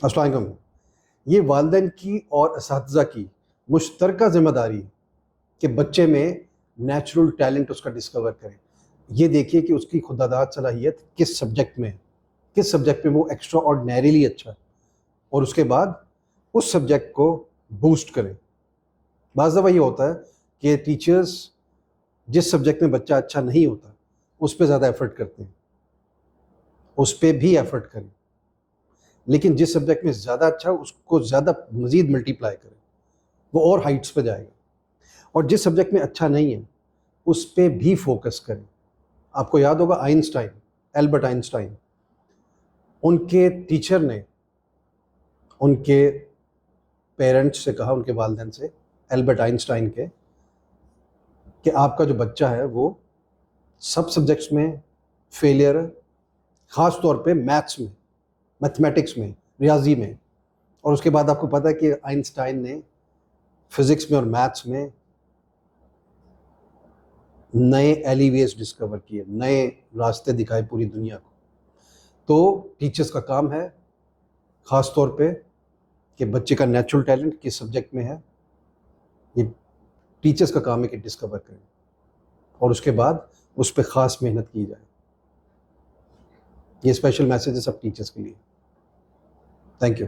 السلام علیکم. یہ والدین کی اور اساتذہ کی مشترکہ ذمہ داری ہے کہ بچے میں نیچرل ٹیلنٹ اس کا ڈسکور کریں. یہ دیکھیے کہ اس کی خودداد صلاحیت کس سبجیکٹ میں ہے، کس سبجیکٹ میں وہ ایکسٹرا آرڈنریلی اچھا ہے، اور اس کے بعد اس سبجیکٹ کو بوسٹ کریں. بعض دفعہ یہ ہوتا ہے کہ ٹیچرز جس سبجیکٹ میں بچہ اچھا نہیں ہوتا اس پہ زیادہ ایفرٹ کرتے ہیں، اس پہ بھی ایفرٹ کریں، لیکن جس سبجیکٹ میں زیادہ اچھا اس کو زیادہ مزید ملٹیپلائی کریں، وہ اور ہائٹس پہ جائے گا. اور جس سبجیکٹ میں اچھا نہیں ہے اس پہ بھی فوکس کریں. آپ کو یاد ہوگا آئنسٹائن، البرٹ آئنسٹائن، ان کے ٹیچر نے ان کے پیرنٹس سے کہا، ان کے والدین سے، البرٹ آئنسٹائن کے، کہ آپ کا جو بچہ ہے وہ سب سبجیکٹس میں فیلئر ہے، خاص طور پہ میتھس میں، میتھمیٹکس میں، ریاضی میں. اور اس کے بعد آپ کو پتہ ہے کہ آئنسٹائن نے فزکس میں اور میتھس میں نئے ایلی ویز ڈسکور کیے، نئے راستے دکھائے پوری دنیا کو. تو ٹیچرز کا کام ہے خاص طور پہ کہ بچے کا نیچرل ٹیلنٹ کس سبجیکٹ میں ہے، یہ ٹیچرز کا کام ہے کہ ڈسکور کریں، اور اس کے بعد اس پہ خاص محنت کی جائے. یہ اسپیشل میسج ہے سب ٹیچرز کے لیے. Thank you.